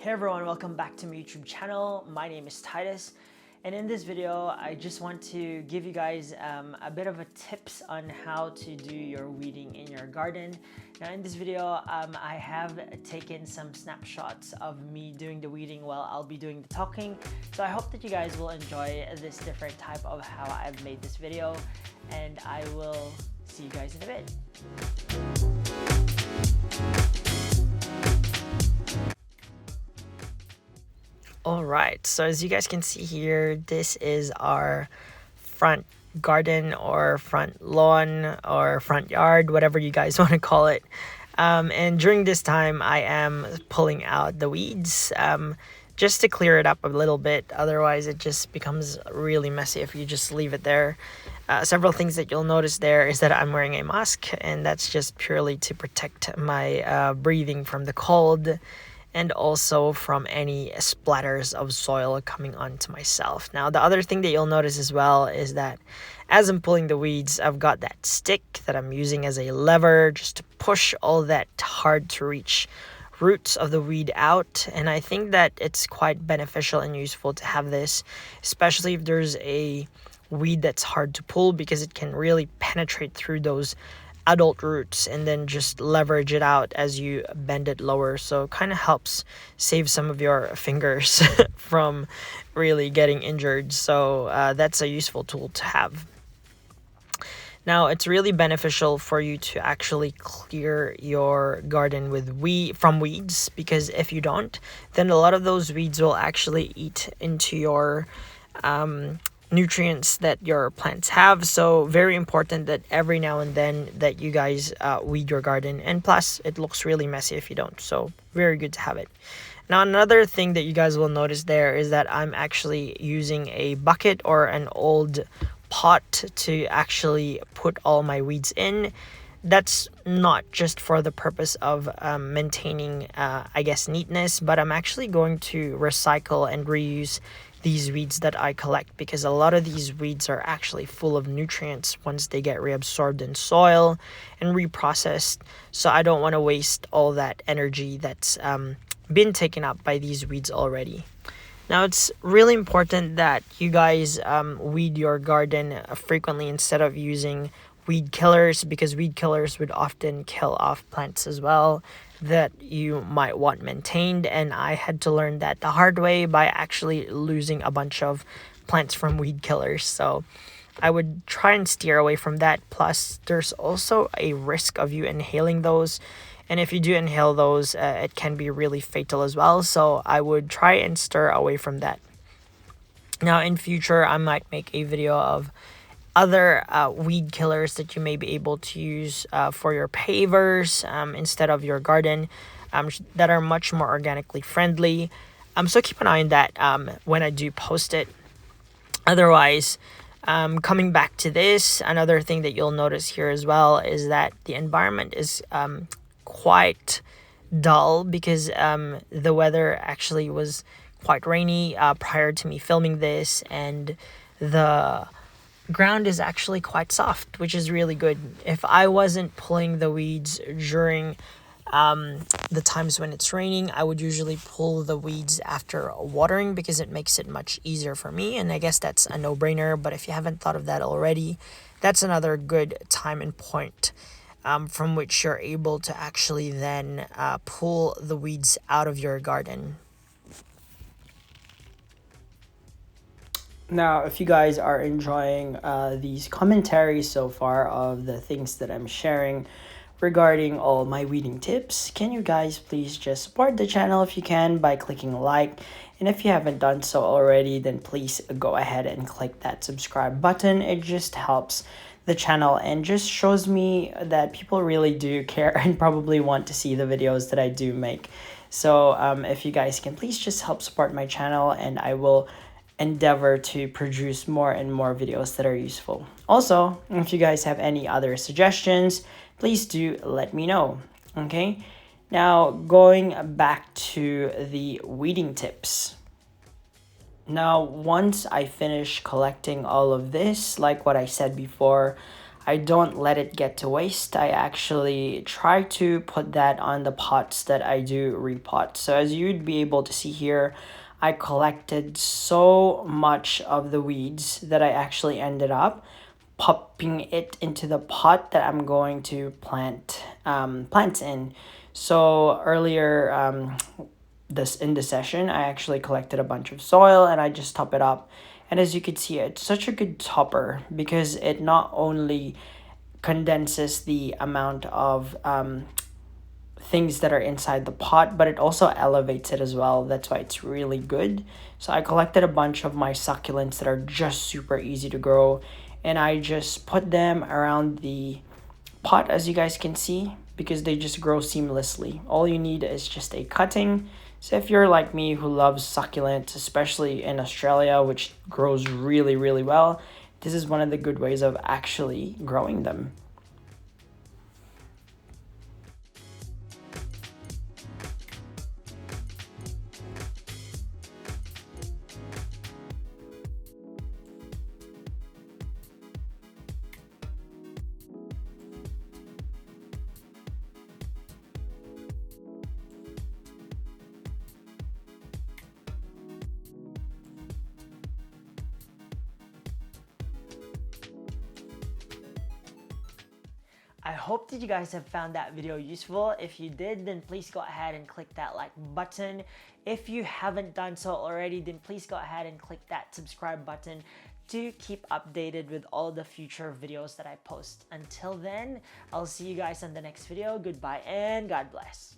Hey everyone, welcome back to my YouTube channel. My name is Titus, and in this video I just want to give you guys a bit of a tips on how to do your weeding in your garden. Now in this video I have taken some snapshots of me doing the weeding while I'll be doing the talking, so I hope that you guys will enjoy this different type of how I've made this video, and I will see you guys in a bit. Alright, so as you guys can see here, this is our front garden or front lawn or front yard, whatever you guys want to call it. And during this time, I am pulling out the weeds just to clear it up a little bit. Otherwise, it just becomes really messy if you just leave it there. Several things that you'll notice there is that I'm wearing a mask, and that's just purely to protect my breathing from the cold, and also from any splatters of soil coming onto myself. Now, the other thing that you'll notice as well is that as I'm pulling the weeds, I've got that stick that I'm using as a lever just to push all that hard to reach roots of the weed out. And I think that it's quite beneficial and useful to have this, especially if there's a weed that's hard to pull, because it can really penetrate through those adult roots and then just leverage it out as you bend it lower, so it kind of helps save some of your fingers from really getting injured. So that's a useful tool to have. Now, it's really beneficial for you to actually clear your garden from weeds, because if you don't, then a lot of those weeds will actually eat into your nutrients that your plants have. So very important that every now and then that you guys weed your garden, and plus it looks really messy if you don't, so very good to have it. Now, another thing that you guys will notice there is that I'm actually using a bucket or an old pot to actually put all my weeds in. That's not just for the purpose of maintaining I guess neatness, but I'm actually going to recycle and reuse these weeds that I collect, because a lot of these weeds are actually full of nutrients once they get reabsorbed in soil and reprocessed. So I don't want to waste all that energy that's been taken up by these weeds already. Now, it's really important that you guys weed your garden frequently instead of using weed killers, because weed killers would often kill off plants as well that you might want maintained. And I had to learn that the hard way by actually losing a bunch of plants from weed killers. So I would try and steer away from that. Plus, there's also a risk of you inhaling those. And if you do inhale those, it can be really fatal as well. So I would try and steer away from that. Now, in future, I might make a video of other weed killers that you may be able to use for your pavers instead of your garden, that are much more organically friendly. So keep an eye on that when I do post it. Otherwise, coming back to this, another thing that you'll notice here as well is that the environment is quite dull, because the weather actually was quite rainy prior to me filming this, and the ground is actually quite soft, which is really good. If I wasn't pulling the weeds during the times when it's raining, I would usually pull the weeds after watering, because it makes it much easier for me, and I guess that's a no-brainer. But if you haven't thought of that already, that's another good time and point from which you're able to actually then pull the weeds out of your garden. Now, if you guys are enjoying these commentaries so far of the things that I'm sharing regarding all my weeding tips, can you guys please just support the channel if you can by clicking like, and if you haven't done so already, then please go ahead and click that subscribe button. It just helps the channel and just shows me that people really do care and probably want to see the videos that I do make. So if you guys can please just help support my channel, and I will endeavor to produce more and more videos that are useful. Also, if you guys have any other suggestions, please do let me know. Okay, now going back to the weeding tips. Now, once I finish collecting all of this, like what I said before, I don't let it get to waste. I actually try to put that on the pots that I do repot. So as you'd be able to see here, I collected so much of the weeds that I actually ended up popping it into the pot that I'm going to plant plants in. So earlier this in the session, I actually collected a bunch of soil and I just top it up. And as you can see, it's such a good topper because it not only condenses the amount of things that are inside the pot, but it also elevates it as well. That's why it's really good. So I collected a bunch of my succulents that are just super easy to grow, and I just put them around the pot, as you guys can see, because they just grow seamlessly. All you need is just a cutting. So if you're like me who loves succulents, especially in Australia, which grows really, really well, this is one of the good ways of actually growing them. I hope that you guys have found that video useful. If you did, then please go ahead and click that like button. If you haven't done so already, then please go ahead and click that subscribe button to keep updated with all the future videos that I post. Until then, I'll see you guys on the next video. Goodbye and God bless.